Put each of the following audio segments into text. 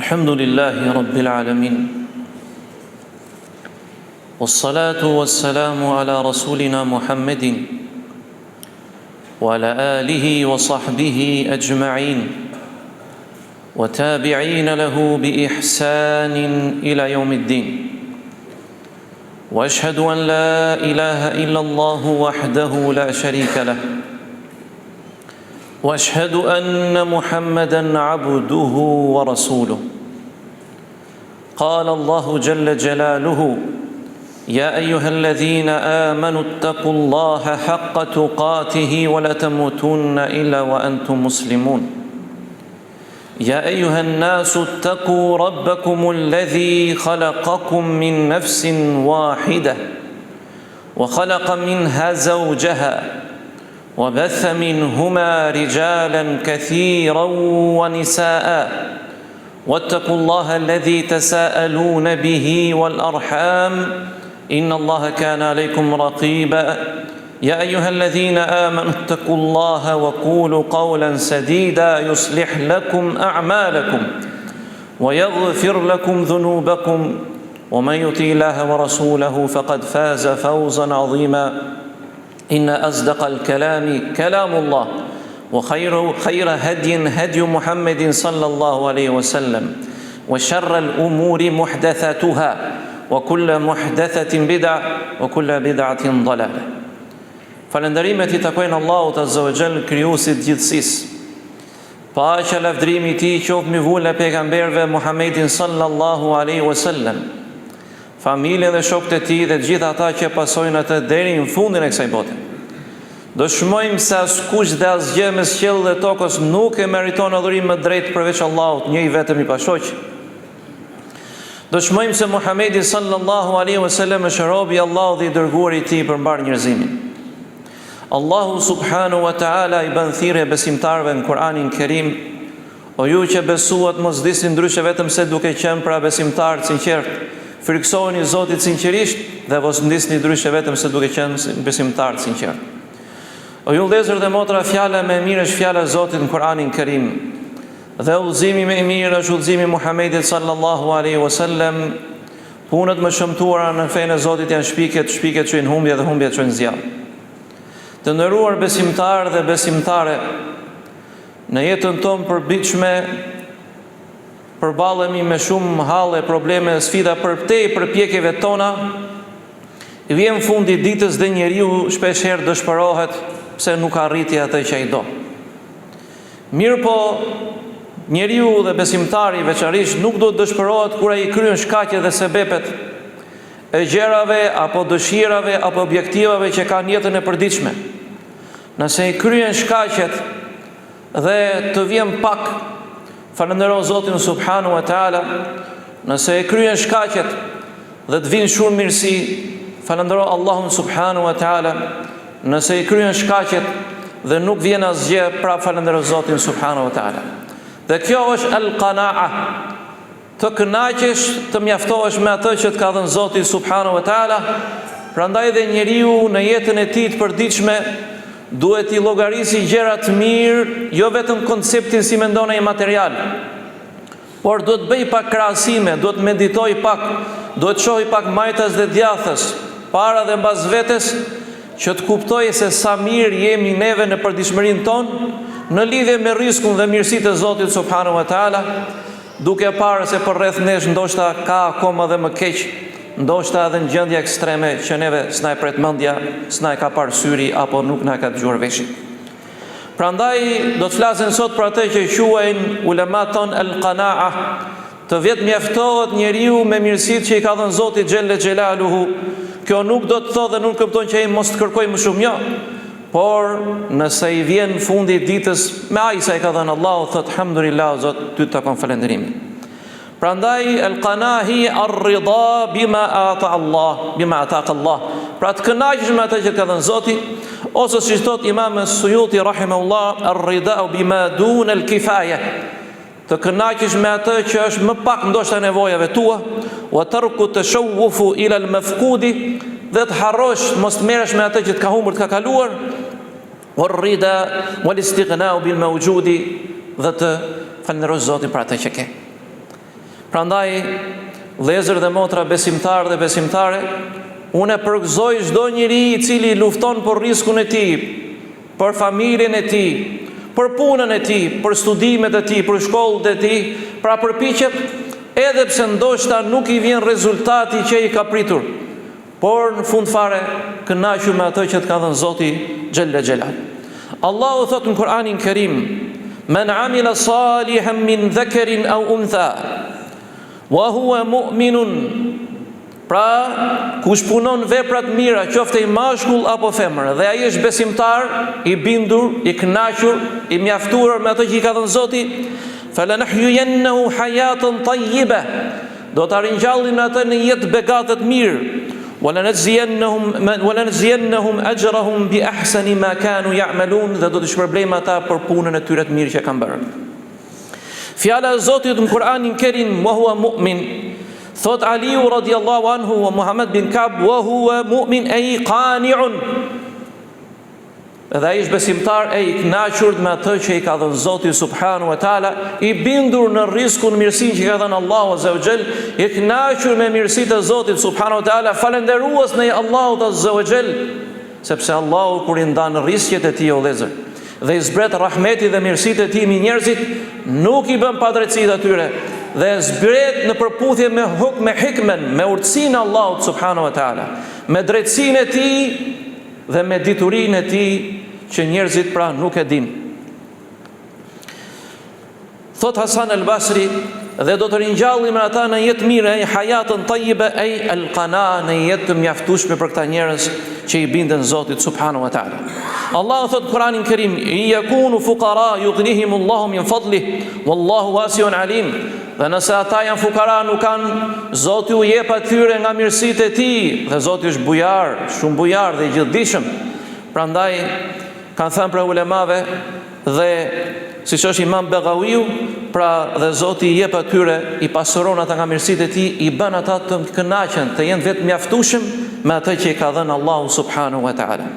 Alhamdulillahi Rabbil Alamin. Wassalatu wassalamu ala rasulina Muhammedin wa ala alihi wa sahbihi ajma'in wa tabi'ina lahu bi ihsanin ila yawmiddin. Wa ashhadu an la ilaha illa Allah wahdahu la sharika lah. واشهد ان محمدا عبده ورسوله. قال الله جل جلاله: يا ايها الذين امنوا اتقوا الله حق تقاته ولا تموتن الا وانتم مسلمون. يا ايها الناس اتقوا ربكم الذي خلقكم من نفس واحده وخلق منها زوجها وبث منهما رجالا كثيرا ونساء واتقوا الله الذي تساءلون به والأرحام إن الله كان عليكم رقيبا. يا أيها الذين آمنوا اتقوا الله وقولوا قولا سديدا يصلح لكم أعمالكم ويغفر لكم ذنوبكم ومن يطع الله ورسوله فقد فاز فوزا عظيما. إن أصدق الكلام كلام الله وخير هدي هدي محمد صلى الله عليه وسلم وشر الأمور محدثاتها وكل محدثة بدعة وكل بدعة ضلالة. Falënderimet I takojnë Allahut Azza wa Jall, krijuesit gjithësisë. Paqja lavdërimi I Tij qoftë mbi vullën e pejgamberëve Muhammedin sallallahu alaihi wasallam, familjen dhe shokët e tij dhe gjithë ata që pasojnë atë deri në fundin e kësaj bote. Dëshmojmë se askush dhe asgjë mes qiellit dhe tokës nuk e meriton adhurim më drejt përveç Allahut, njëri vetëm I pashoq. Dëshmojmë se Muhamedi sallallahu alaihi wasallam është robi I Allahut dhe I dërguari I Tij për mbar njerëzimin. Allahu subhanahu wa taala I bën thirrje besimtarëve në Kur'anin Kerim: O ju që besuat, mos disni ndryshe vetëm se duke qenë pra besimtarë të sinqertë. Friksoheni Zotit sinqerisht dhe mos ndisni ndryshe vetëm se duke qenë besimtar të sinqert. O ju vëllezër dhe motra, fjala më e mirë është fjala e Zotit në Kur'anin Kerim. Dhe udhëzimi më I mirë është udhëzimi I Muhamedit sallallahu alaihi wasallam. Punët më shëmtuara në fenë e Zotit janë shpiket që në humbje dhe humbjet që në zjarr. Të nderuar besimtarë dhe besimtare, në jetën tonë përbitshme përballemi me shumë halle, probleme, sfida përtej përpjekjeve tona. Vjen fundi ditës dhe njeriu shpeshherë dëshpërohet pse nuk arriti atë që ai do. Mirë po, njeriu dhe besimtari veçanërisht nuk do të dëshpërohet kur ai kryen shkaqet dhe sebepet e gjërave apo dëshirave apo objektivave që kanë jetën e përditshme. Nëse I kryen shkaqet dhe të vjen pak, falëndero Zotin subhanahu wa taala. Nëse e kryen shkaqet dhe të vinë shumë mirësi, falëndero Allahun subhanahu wa taala. Nëse I kryen shkaqet dhe nuk vjen asgjë, pra falëndero Zotin subhanahu wa taala. Dhe kjo është al-qana'a. Të kënaqesh, të mjaftohesh me atë që të ka dhënë Zoti subhanahu wa taala. Prandaj dhe njeriu në jetën e tij të përditshme duhet I llogarisi gjëra të mirë, jo vetëm konceptin si mendon ai material, por duhet bëj pak krahasime, duhet meditoj pak, duhet shohë pak majtas dhe djathtas, para dhe mbas vetes, që të kuptoj se sa mirë jemi neve në përditshmërinë tonë në lidhje me rrezikun dhe mirësitë e Zotit subhanahu wa taala, duke parë se për rreth nesh ndoshta ka akoma dhe më keq, ndoshta edhe në gjendje ekstreme që neve s'na e pret mendja, s'na e ka parë syri apo nuk na ka dëgjuar veshi. Prandaj do të flasim sot për atë që quajnë ulemat ton al-qana'a, të vetë mjaftohet njeriu me mirësitë që I ka dhënë Zoti xhelle xhelaluhu. Kjo nuk do të thotë dhe nuk kupton që ai mos të kërkojë më shumë, jo. Por nëse I vjen fundi I ditës me ai sa I ka dhënë Allahu, thot alhamdulillah, Zot, ty të takon falënderimin. Prandaj al-qana'a hi ar-ridha bima ata Allah, bima ataka Allah. Pra të kënaqesh me atë që ka dhënë Zoti, ose si thot Imam Suyuti rahimahullah, ar-ridha bima dun al-kifaya. Të kënaqesh me atë që është më pak ndoshta nevojave tua, wa tarku tashawufu ila al-mafqudi, dhe të harrosh, mos të merresh me atë që të ka humbur, të ka kaluar, war-rida wal-istighna'u bil-mawjudi, dhe të falënderosh Zotin për atë që ke. Prandaj, vëllezër dhe motra besimtar dhe besimtare, unë përgëzoj çdo njeri i cili lufton për riskun e tij, për familjen e tij, për punën e tij, për studimet e tij, për shkollat e tij, pra përpiqet edhe pse ndoshta nuk i vjen rezultati që i ka pritur, por në fund fare kënaqur me atë që të ka dhënë Zoti xhella xhelal. Allahu thot në Kur'anin Kerim: "Men amila salihan min dhakarin aw untha wa huwa mu'minun." Pra, kush punon vepra të mira, qoftë i mashkull apo femër, dhe ai është besimtar, i bindur, i kënaqur, i mjaftuar me atë që i ka dhënë Zoti, "Falanahyiyannahu hayatan tayyibah." Do ta ringjallim atë në jetë begate të mirë. "Walanajziyannahum ajrahum bi ahsani ma kanu ya'malun." Dhe do të shpërblejmë ata për punën e tyre të mirë që kanë bërë. Fjala e Zotit në Kur'anin Kerim: "Wa huwa mu'min." Thot Aliu radiallahu anhu wa Muhammad bin Kab: "Wa huwa mu'min ay qani'un." Edhe ai është besimtar e i kënaqur me atë që i ka dhënë Zoti subhanahu wa taala, i bindur në rrezikun mirësinë që ka dhënë Allahu azza wa jall, i kënaqur me mirësitë e Zotit subhanahu wa taala, falënderues ndaj Allahut azza wa jall, sepse Allahu kur i ndan rrezikët e tij o vëllezër, dhe i zbret rahmeti dhe mirësitë e tij me njerëzit, nuk i bën padrejtësi atyre, dhe zbret në përputhje me hikmen, me urtësinë e Allahut subhanahu wa taala, me drejtësinë e tij dhe me diturinë e tij që njerëzit pra nuk e din. Thot Hasan al-Basri: "Dhe do të ringjallim ata në jetë mirë, ai hayatun tayyiba, ai al-qana, në jetë të mjaftueshme për këta njerëz që i binden Zotit subhanahu wa taala." Allahu thot Kur'anin Kerim: "In yakunu fuqara yughnihimullahu min fadlih, wallahu wasi'un alim." Dhe nëse ata janë fukara, nuk kanë, Zoti u jep atyre nga mirësitë e tij, dhe Zoti është bujar, shumë bujar dhe i gjithdijshëm. Prandaj kanë thënë për ulemave, dhe siç është Imam Begawiu, pra dhe Zoti i jep atyre, i pasuron ata nga mirësitë e tij, i bën ata të kënaqen, të jenë vetë mjaftueshëm me atë që i ka dhënë Allahu subhanahu wa taala.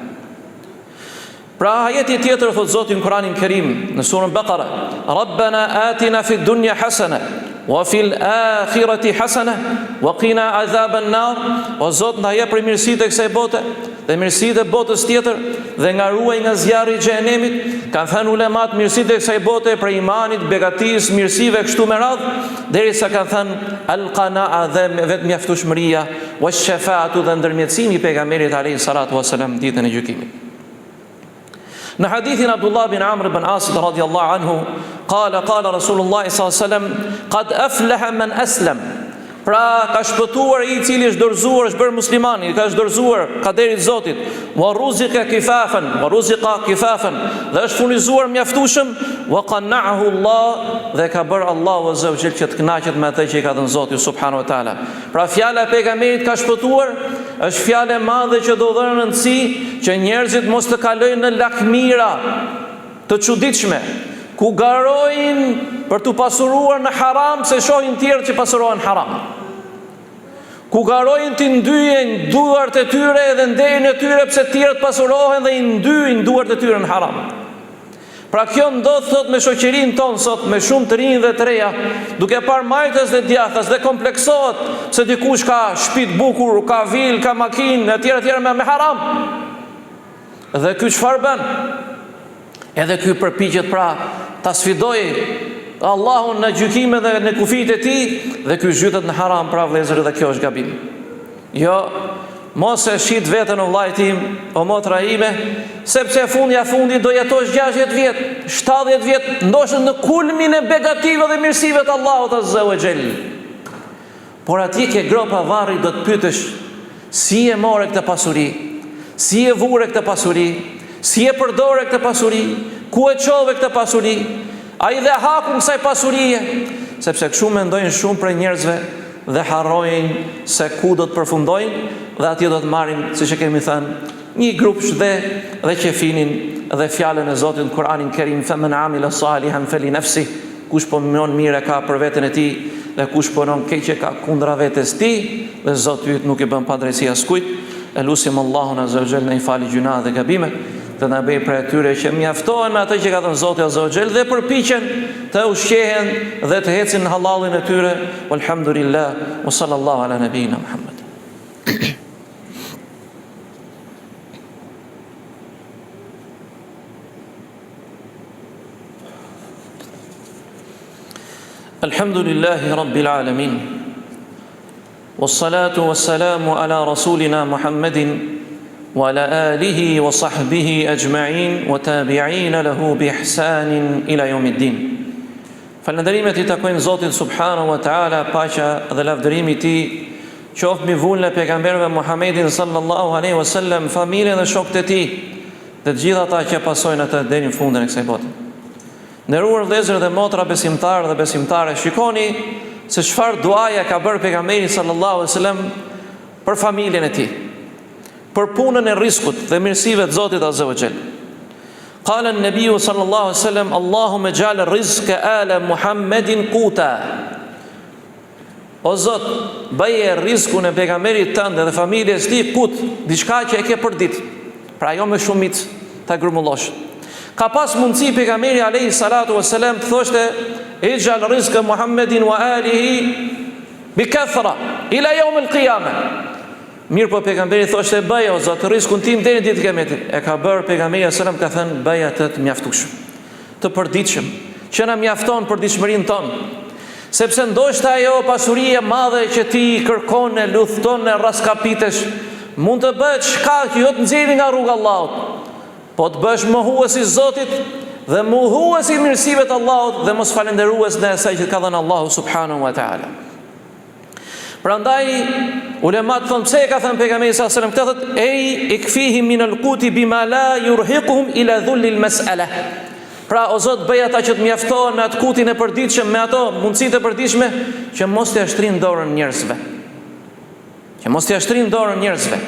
Pra ajeti tjetër thot Zoti në Kur'anin Kerim në surën Baqara: "Rabbana atina fid dunya hasana wa fil akhirati hasana wa qina azaban nar." O Zot, na jep për mirësitë e kësaj bote dhe mirësitë e botës tjetër, dhe nga ruaj nga zjarri i xhenemit. Kanë thënë ulemat mirësitë e kësaj bote për imanit, begatisë, mirësive kështu me radhë, derisa kanë thënë al-qana'a dhe vetë mjaftueshmëria, wash-shafa'atu dhe ndërmjetësimi i pejgamberit alayhi salatu wasalam ditën e gjykimit. Në hadithin Abdullah bin Amr bin Asit radiallahu anhu, qala Rasulullah sallallahu alaihi wasallam: "Qad aflaha man aslam." Pra ka shpëtuar i cili është dorëzuar, është bërë muslimani, ka dorëzuar kaderit Zotit. "Wa ruziqa kifafan", dhe është furnizuar mjaftueshëm. "Wa qanna'ahu Allah", dhe ka bërë Allahu azza wa jall që të kënaqet me atë që i ka dhënë Zoti subhanahu wa taala. Pra fjala e pejgamberit ka shpëtuar është fjalë e madhe që do dhënë rëndësi që njerëzit mos të kalojnë në lakmira të çuditshme, ku garojnë për të pasuruar në haram se shohin tjerë që pasurohen haram, ku garojnë të ndyjen duart e tyre dhe nderin e tyre pse tjerët pasurohen dhe i ndyjnë duart e tyre në haram. Pra kjo ndodh thot me shoqërinë tonë sot, me shumë të rinj dhe të reja, duke parë majtës dhe djathtas dhe kompleksohet se dikush ka shtëpi të bukur, ka vil, ka makinë, etj me haram. Dhe ky çfarë bën? Edhe ky përpiqet pra ta sfidojë Allahun në gjykime dhe në kufit e tij, dhe ky zhytet në haram, pra vëllezër, dhe kjo është gabim. Jo, mos e shit veten o vllai tim, o motra ime, sepse fundit do jetosh 60 vjet, 70 vjet, ndoshta në kulmin e begative dhe mirësive të Allahut azza wa jall. Por atje ke gropa varri do të pyetesh: si e more këtë pasuri? Si e vure këtë pasuri? Si e përdore këtë pasuri? Ku e çove këtë pasuri? Ai dhe hakun kësaj pasurie, sepse kështu mendojnë shumë prej njerëzve dhe harrojnë se ku do të përfundojnë, dhe atje do të marrin, siç e kemi thënë, një grup shde dhe qefinin dhe fjalën e Zotit në Kur'anin Kerim: "Faman amila salihan falinafsi", kush punon mirë ka për veten e tij, dhe kush punon keq ka kundra vetes tij, dhe Zoti yt nuk i bën padrejti askujt. Elusim Allahun azza wa jalla në i fali gjuna dhe gabime, dhe na bëj për atyre që mjaftohen me atë që ka thënë Zoti Azza wa Jall dhe përpiqen të ushqehen dhe të ecin në halallin e tyre. Walhamdulillah wa sallallahu ala nabiyina Muhammad. Alhamdulillahi rabbil alamin. Wassalatu wassalamu ala rasulina Muhammedin wa ala alihi wa sahbihi ajma'in wa tabi'ina lahu bi ihsanin ila yawmiddin. Falënderimet I takojnë Zotit subhanahu wa ta'ala, paqja dhe lavdërimi I Tij qoftë mbi vullën e pejgamberëve Muhammedin sallallahu alaihi wasallam, familjen dhe shokët e tij dhe të gjithë ata që pasojnë atë deri në fundin e kësaj bote. Nderuar vëllezër dhe motra besimtarë dhe besimtare, shikoni se çfarë duaje ka bërë pejgamberi sallallahu alaihi wasallam për familjen e tij, për punën e riskut dhe mirësive të Zotit Azza wa Jall. Qala an-nabiy sallallahu alaihi wasallam, Allahumma ij'al rizqa ala Muhammedin quta. O Zot, bëje rizkun e pejgamberit tënd dhe familjes tij kut, diçka që e ke për ditë. Pra jo me shumicë ta grumbullosh. Ka pas mundësi pejgamberi alayhi salatu wassalam të thoshte ij'al rizqa Muhammedin wa alihi bi kathra ila yawm al-qiyamah. Mirë po pejgamberi thoshte bëj o Zot rizkun tim deri në ditën e Kiametit. E ka bërë pejgamberi sallallahu alajhi wasallam, ka thënë bëj atë të mjaftueshëm, të përditshëm, që na mjafton për ditëshmërinë tonë. Sepse ndoshta ajo pasuri e madhe që ti kërkon e luthton e raskapitesh mund të bëhet shkak që jo të nxjerrë nga rruga e Allahut, po të bësh mohuesi I Zotit dhe mohuesi I mirësive të Allahut dhe mos falendërues ndaj asaj që ka dhënë Allahu subhanahu wa taala. Prandaj ulemat thonë pse e ka thënë pejgamberi sallallahu alajhi wasallam këtë, thotë ej ikfihim min al-quti bima la yurhiquhum ila dhulli al-mas'ala. Pra o Zot bëj ata që të mjaftohen me atë kutin e përditshëm, me ato mundësitë e përditshme që mos t'i ashtrin dorën njerëzve. Që mos t'i ashtrin dorën njerëzve.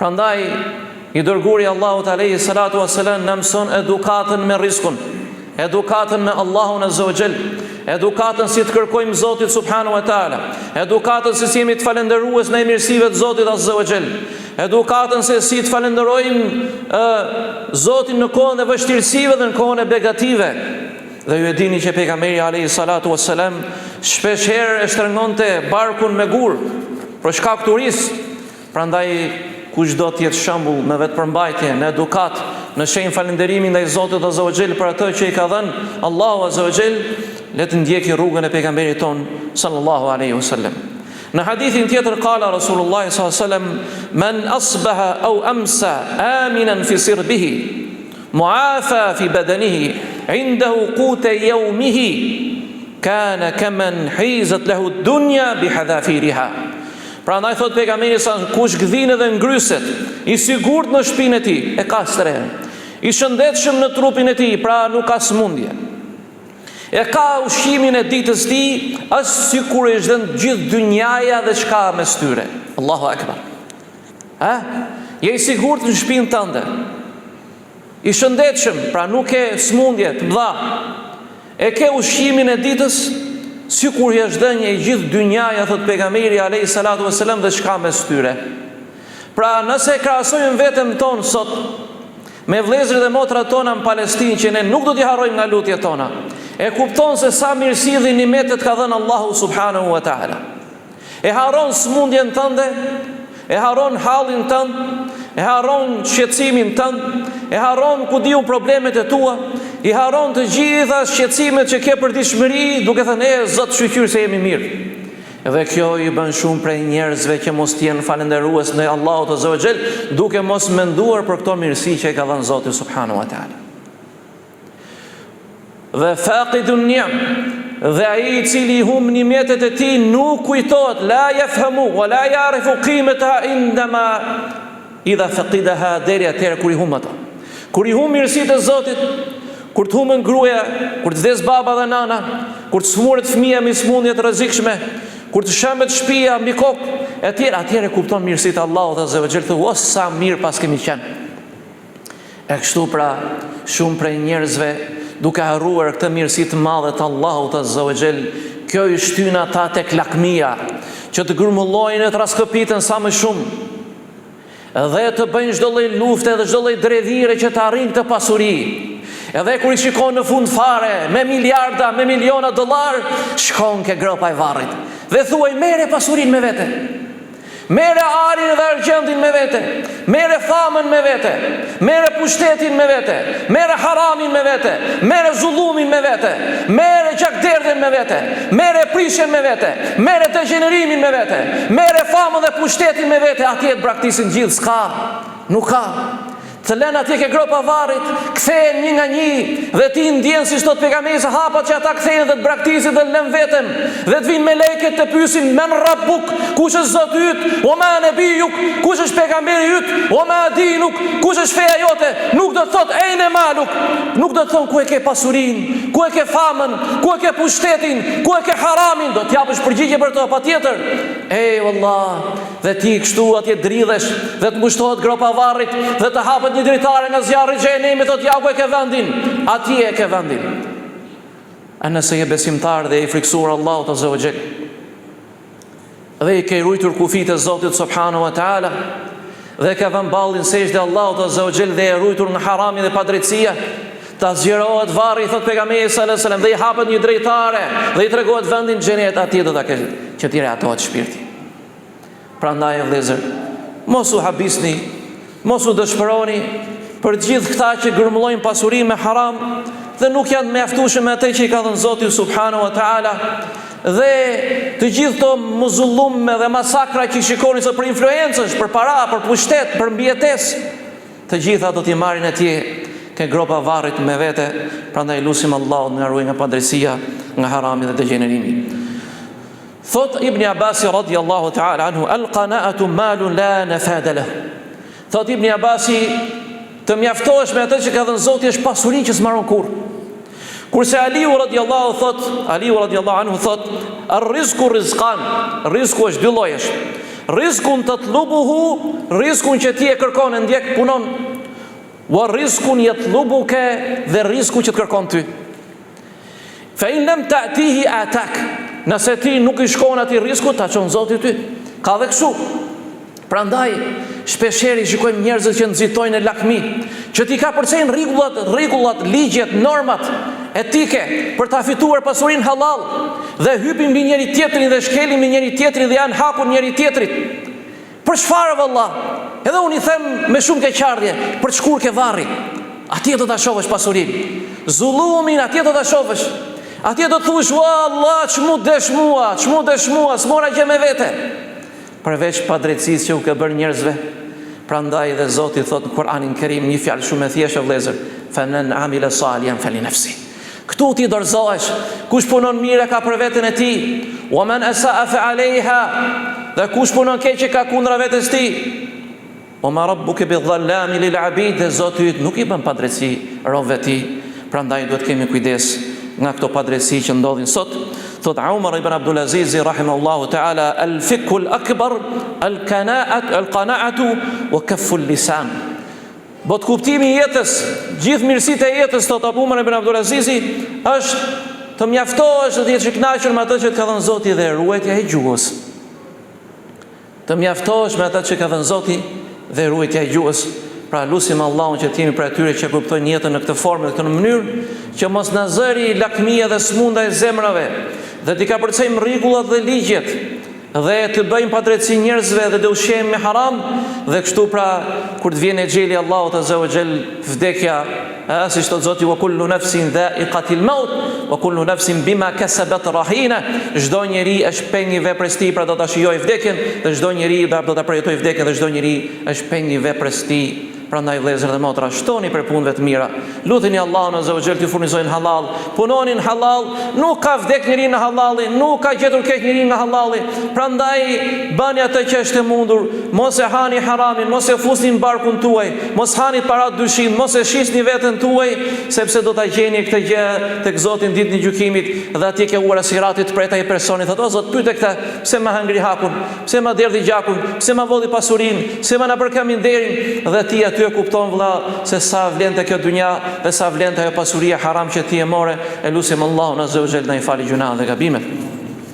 Prandaj I dërguari Allahut alayhi salatu wassalam na mëson edukatën me rizkun, edukatën me Allahun Azza wa Jall, edukatën si të kërkojmë Zotit subhanahu wa taala, edukatën se si jemi të falendërues ndaj mirësive të Zotit Azza wa Jall, edukatën se si të falenderojmë Zotin në kohën e vështirësive dhe në kohën e begative. Dhe ju e dini që pejgamberi alayhi salatu wassalam shpesh herë e shtrëngonte barkun me gur për shkak të turisë. Prandaj kush do të jetë shembull me vetë përmbajtje, në edukat, në shenjë falënderimi ndaj Zotit Azza wa Jall për atë që I ka dhënë Allahu Azza wa Jall, le të ndjeki rrugën e pejgamberit ton sallallahu alaihi wasallam. Në hadithin tjetër qala Rasulullah sallallahu alaihi wasallam, man asbaha aw amsa aminan fi sirbihi muafa fi badanihi indahu quta yawmihi kana kaman hizat lahu ad-dunya bihadhafiriha. Pra ndaj thot pejgamberi sa kush gdhin edhe ngryset, I sigurt në shtëpinë e tij, e ka strehën, I shëndetshëm në trupin e tij, pra nuk ka smundje, e ka ushqimin e ditës tij, as sikur I zhdën gjithë dynjaja dhe çka mes tyre. Allahu akbar. Je I sigurt në shtëpinë tënde, I shëndetshëm, pra nuk ke smundje të mëdha, e ke ushqimin e ditës sikur je zhdënje I gjithë dynjaja, thot pejgamberi alayhi salatu wasalam, dhe çka mes tyre. Pra nëse krahasojmë veten tonë sot me vëllezërit dhe motrat tona në Palestinë, që ne nuk do t'i harrojmë nga lutjet tona, e kupton se sa mirësi dhe nimetet ka dhënë Allahu subhanahu wa taala. E harron smundjen tënde, e harron hallin tënd, e harron shqetësimin tënd, e harron ku diu problemet e tua, I harron të gjitha shqetësimet që ke për ditëshmëri, duke thënë Zot shqyr se jemi mirë. Dhe kjo I bën shumë prej njerëzve që mos t'jenë falendërues ndaj Allahut Azza wa Jall, duke mos menduar për këto mirësi që I ka dhënë Zoti subhanahu wa taala. Dhe faqidun ni'am, dhe ai I cili hum nimetet e tij nuk kujtohet, la yafhamu wa la ya'rifu qimataha indama idha faqidaha, deri atëherë kur I hum ato. Kur I hum mirësitë e Zotit, kur të humën gruaja, kur të vdes baba dhe nana, kur të smuret fëmia me smundje të rrezikshme, kur të shëmbet shtëpia mbi kokë, atëherë kupton mirësitë e Allahut Azza wa Jall, thua sa mirë pas kemi qenë. E kështu pra, shumë prej njerëzve duke harruar këtë mirësi të madhe të Allahut Azza wa Jall, kjo I shtyn ata tek lakmia, që të grumullojnë e të raskëpiten sa më shumë. dhe të bëjnë çdo lloj lufte dhe çdo lloj drejvire që të arrijnë këtë pasuri. Edhe kur i shikon në fund fare, me miliarda, me miliona dollar, shkon ke gropa e varrit dhe thuaj merre pasurinë me vete. Mere arin dhe argjendin me vete, mere famën me vete, mere pushtetin me vete, mere haramin me vete, mere zullumin me vete, mere gjakderdhen me vete, mere prishen me vete, mere degenerimin me vete, mere famën dhe pushtetin me vete. Atje të braktisin gjithë, s'ka, nuk ka. Të lënë atje ke gropa varrit, kthehen një nga një, dhe ti ndjen si thot pejgamberi se hapat që ata kthehen dhe të braktisin dhe lën veten, dhe të vinë melekët të pyesin men rabbuk, kush është Zoti yt, o ma nabijuk, kush është pejgamberi yt, o ma dinuk, kush është feja jote. Nuk do të thot ejne maluk, nuk do të thon ku e ke pasurinë, ku e ke famën, ku e ke pushtetin, ku e ke haramin. Do t'japësh përgjigje për to, patjetër. Ej wallah, dhe ti kështu atje dridhesh dhe të ngushtohet gropa varrit dhe të hapet një dritare nga zjarri i xhenemit, thot ja ku e ke vendin, atje e ke vendin. A nëse je besimtar dhe i friksuar Allahut azza wa jall, dhe i ke rujtur kufit e Zotit subhanahu wa taala, dhe ka vënë ballin sejdë Allahut azza wa jall, dhe e rujtur nga harami dhe padrejtësia, ta zgjerohet varri, thot pejgamberi sallallahu alajhi wasallam, dhe i hapet një drejtare dhe i tregohet vendin xhenet, atje do ta kesh që ti reatohet shpirti. Prandaj vëllezër, mos u habisni, mos u dëshpëroni për gjithë këta që grumbullojnë pasurinë me haram dhe nuk janë mjaftueshëm me atë që i ka dhënë Zoti subhanahu wa taala, dhe të gjithë këto muzullume dhe masakra që shikoni se për influencësh, për para, për pushtet, për mbijetesë, të gjitha do t'i marrin atje ke gropa varrit me vete. Prandaj lutim Allahun na ruaj nga padrejësia, nga harami dhe degenerimi. Thot Ibn Abbas radiyallahu ta'ala anhu, al-qana'atu malun la nafada lahu. Thot Ibn Abbasi, të mjaftohesh me atë që ka dhënë Zoti është pasurinë që s'maron kurrë. Kurse Aliu radiyallahu anhu thot, ar-rizqu rizqan, rizku është dy llojesh. Rizqun tatlubuhu, rizkun që ti e kërkon e ndjek punon, wa rizqun yatlubuka, dhe rizku që të kërkon ty. Fa in lam ta'tihi atak, nëse ti nuk i shkon atij rizku, ta çon Zoti ty. Ka dhe kështu. Prandaj shpeshherë shikojmë njerëzit që nxitojnë në lakmi, që ti ka përcejnë rregullat, ligjet, normat etike për ta fituar pasurinë halal, dhe hypin mbi njëri tjetrin dhe shkelin mbi njëri tjetrin dhe janë hakun njëri tjetrit. Për çfarë vallah? Edhe unë i them me shumë keqardhje, për çkur ke varri, atje do ta shohësh pasurinë. Zullumin atje do ta shohësh. Atje do të thush, Allah, çmu dëshmua, s'mora gjë me vete. Përveç padrejtësisë që u ka bërë njerëzve. Prandaj dhe Zoti thot në Kur'anin Kerim një fjalë shumë e thjeshtë vëllezër, faman amila salihan falinafsi. Këtu ti dorëzohesh, kush punon mirë ka për veten e tij, wa man asaa fa alaiha, dhe kush punon keq ka kundra vetes tij. O ma rabbuka bidhallami lil abid, dhe Zoti yt nuk i bën padrejtësi robëve të tij. Prandaj duhet kemi kujdes nga këto padrejtësi që ndodhin sot. Thot Umar ibn Abdul Aziz rahimahullahu taala, al-fiqhu al-akbar al-qana'atu wa kaffu al-lisan. Bot kuptimi i jetës, gjithë mirësitë e jetës, thot Umar ibn Abdul Aziz, është të mjaftohesh dhe të jesh i kënaqur me atë që të ka dhënë Zoti dhe ruajtja e gjuhës. Të mjaftohesh me atë që ka dhënë Zoti dhe ruajtja e gjuhës. Pra lutim Allahun që të jemi për atyre që kuptojnë jetën në këtë formë, në këtë mënyrë, që mos na zëri lakmia dhe smunda e zemrave, dhe t'i ka përcejmë rregullat dhe ligjet, dhe të bëjmë padrejtësi njerëzve dhe të ushqejmë me haram, dhe kështu pra kur të vjen xheli Allahut azza wa jall, vdekja, si thot Zoti, wa kullu nafsin dha'iqatil maut wa kullu nafsin bima kasabat rahina. Çdo njeri është peng i veprës tij, pra do ta shijojë vdekjen, dhe çdo njeri do ta përjetojë vdekjen, dhe çdo njeri është peng i veprës tij. Prandaj vëllezër dhe motra, shtoni për punëve të mira. Luteni Allahun azza wa jall t'ju furnizojnë halal. Punonin halal, nuk ka vdek njeri në halali, nuk ka gjetur keq njeri nga halali. Prandaj bani atë që është e mundur. Mos e hani haramin, mos e fusni në barkun tuaj, mos hani para dyshim, mos e shisni veten tuaj, sepse do ta gjeni këtë gjë tek Zoti në ditën e gjykimit, dhe atje ke ura siratit pret ai personi, thotë o Zot, pyete këtë, pse ma hangri hakun, pse ma derdhi gjakun, pse ma vodhi pasurinë, pse ma na përkami nderin, dhe ti ty e kupton vëlla se sa vlente kjo dunja dhe sa vlente ajo pasuria haram që ti e more. E lutim Allahun azza wa jall na i falë gjunat dhe gabimet.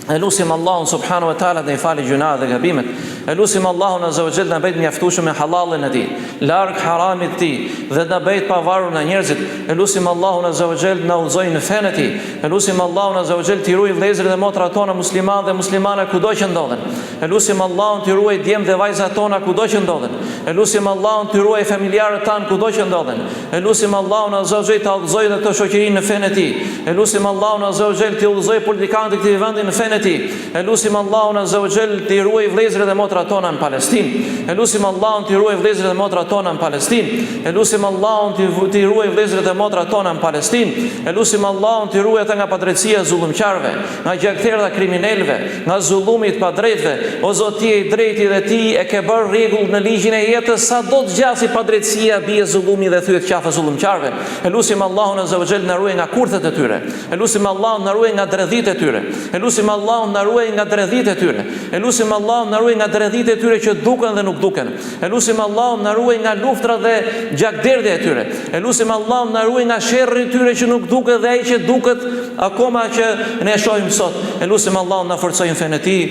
E lutim Allahun subhanahu wa taala na i falë gjunat dhe gabimet. Elusim Allahun azza wa jall na bëjt mjaftueshëm me halallin e tij, larg haramit të tij dhe na bëjt pavarur nga njerëzit. Elusim Allahun azza wa jall na udhëzoj në fenë e tij. Elusim Allahun azza wa jall të ruaj vëllezërit dhe motrat tona muslimanë dhe muslimane kudo që ndodhen. Elusim Allahun të ruaj djemt dhe vajzat tona kudo që ndodhen. Elusim Allahun të ruaj familjarët tan kudo që ndodhen. Elusim Allahun azza wa jall të udhëzoj në këtë shoqëri në fenë e tij. Elusim Allahun azza wa jall të udhëzoj politikanët e këtij vendi në fenë e tij. Elusim Allahun azza wa jall të ruaj vëllezërit dhe motrat tona në Palestinë. Elusim Allahun të ruaj vëllezërit dhe motrat tona në Palestinë. Elusim Allahun të ruaj vëllezërit dhe motrat tona në Palestinë. Elusim Allahun të ruaj ata nga padrejtësia e zullumqarëve, nga gjallëtherët e kriminalëve, nga zullumi i padrejtëve. O Zot, ti je i drejtë dhe ti e ke bërë rregull në ligjin e jetës, sa do të gjasi padrejtësia bie zullumi dhe thyet qafa zullumqarëve. Elusim Allahun azza wa jall na ruaj nga kurthet e tyre. Elusim Allahun na ruaj nga dredhitë e tyre. Elusim Allahun na ruaj nga dredhitë e tyre. Elusim Allahun na ruaj nga dredhitë e tyre që duken dhe nuk duken. Elusim Allahun na ruaj nga luftrat dhe gjakderdhja e tyre. Elusim Allahun na ruaj nga sherrri i tyre që nuk duket dhe ai që duket akoma që ne shohim sot. Elusim Allahun na forcojë në fenë e tij.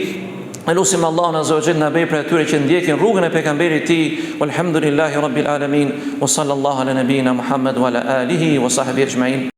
Elusim Allahun azza wa jall na bëj për atyre që ndjekin rrugën e pejgamberit të tij. Walhamdulillahi rabbil alamin wa sallallahu ala nabina Muhammad wa ala alihi wa sahbihi ajma'in.